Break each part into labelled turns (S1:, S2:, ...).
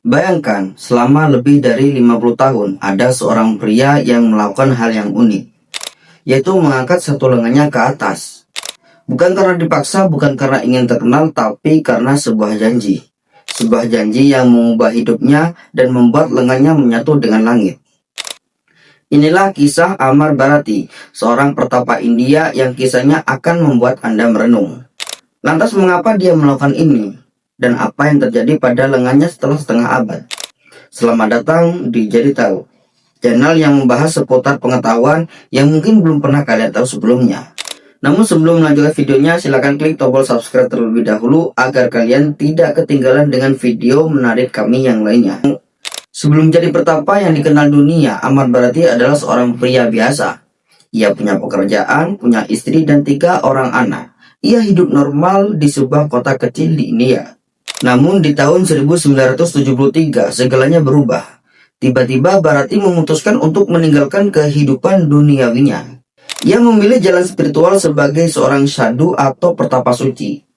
S1: Bayangkan, selama lebih dari 50 tahun, ada seorang pria yang melakukan hal yang unik, yaitu mengangkat satu lengannya ke atas. Bukan karena dipaksa, bukan karena ingin terkenal, tapi karena sebuah janji. Sebuah janji yang mengubah hidupnya dan membuat lengannya menyatu dengan langit. Inilah kisah Amar Bharati, seorang pertapa India yang kisahnya akan membuat Anda merenung. Lantas mengapa dia melakukan ini? Dan apa yang terjadi pada lengannya setelah setengah abad? Selamat datang di Jadi Tahu, channel yang membahas seputar pengetahuan yang mungkin belum pernah kalian tahu sebelumnya. Namun sebelum melanjutkan videonya, silahkan klik tombol subscribe terlebih dahulu agar kalian tidak ketinggalan dengan video menarik kami yang lainnya. Sebelum jadi pertapa yang dikenal dunia, Amar Bharati adalah seorang pria biasa. Ia punya pekerjaan, punya istri dan 3 orang anak. Ia hidup normal di sebuah kota kecil di India. Namun di tahun 1973 segalanya berubah. Tiba-tiba Bharati memutuskan untuk meninggalkan kehidupan duniawinya. Ia memilih jalan spiritual sebagai seorang sadhu atau pertapa suci.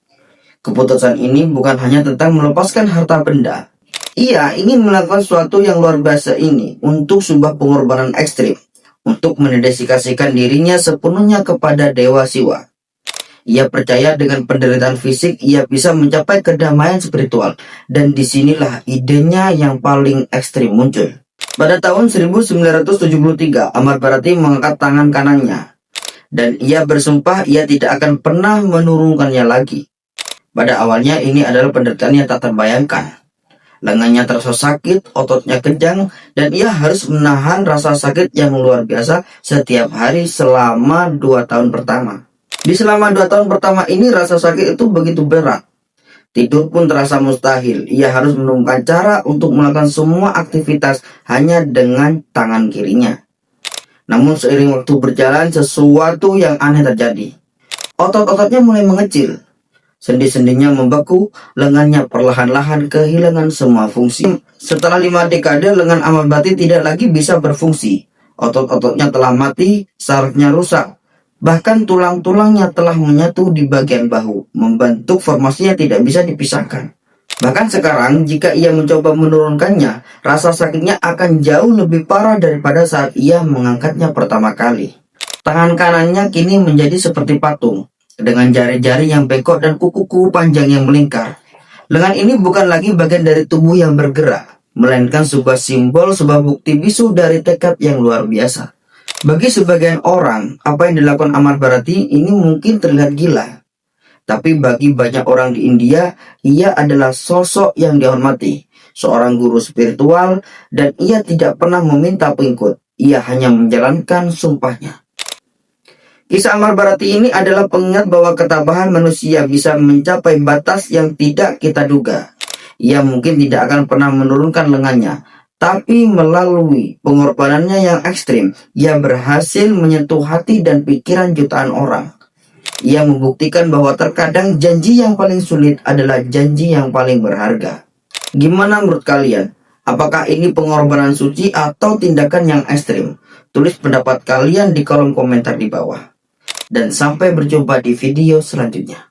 S1: Keputusan ini bukan hanya tentang melepaskan harta benda. Ia ingin melakukan sesuatu yang luar biasa ini untuk sebuah pengorbanan ekstrim, untuk mendedikasikan dirinya sepenuhnya kepada Dewa Siwa. Ia percaya dengan penderitaan fisik ia bisa mencapai kedamaian spiritual, dan disinilah idenya yang paling ekstrim muncul. Pada tahun 1973, Amar Bharati mengangkat tangan kanannya, dan ia bersumpah ia tidak akan pernah menurunkannya lagi. Pada awalnya ini adalah penderitaan yang tak terbayangkan. Lengannya terasa sakit, ototnya kejang, dan ia harus menahan rasa sakit yang luar biasa setiap hari selama 2 tahun pertama. Di selama 2 tahun pertama ini rasa sakit itu begitu berat. Tidur pun terasa mustahil. Ia harus menemukan cara untuk melakukan semua aktivitas hanya dengan tangan kirinya. Namun seiring waktu berjalan sesuatu yang aneh terjadi. Otot-ototnya mulai mengecil. Sendi-sendinya membeku, lengannya perlahan-lahan kehilangan semua fungsi. Setelah 5 dekade, lengan Amar Bharati tidak lagi bisa berfungsi. Otot-ototnya telah mati, sarafnya rusak. Bahkan tulang-tulangnya telah menyatu di bagian bahu, membentuk formasinya tidak bisa dipisahkan. Bahkan sekarang, jika ia mencoba menurunkannya, rasa sakitnya akan jauh lebih parah daripada saat ia mengangkatnya pertama kali. Tangan kanannya kini menjadi seperti patung, dengan jari-jari yang bengkok dan kuku-kuku panjang yang melingkar. Lengan ini bukan lagi bagian dari tubuh yang bergerak, melainkan sebuah simbol, sebuah bukti bisu dari tekad yang luar biasa. Bagi sebagian orang, apa yang dilakukan Amar Bharati ini mungkin terlihat gila. Tapi bagi banyak orang di India, ia adalah sosok yang dihormati. Seorang guru spiritual, dan ia tidak pernah meminta pengikut. Ia hanya menjalankan sumpahnya. Kisah Amar Bharati ini adalah pengingat bahwa ketabahan manusia bisa mencapai batas yang tidak kita duga. Ia mungkin tidak akan pernah menurunkan lengannya, tapi melalui pengorbanannya yang ekstrim, ia berhasil menyentuh hati dan pikiran jutaan orang. Ia membuktikan bahwa terkadang janji yang paling sulit adalah janji yang paling berharga. Gimana menurut kalian? Apakah ini pengorbanan suci atau tindakan yang ekstrim? Tulis pendapat kalian di kolom komentar di bawah. Dan sampai berjumpa di video selanjutnya.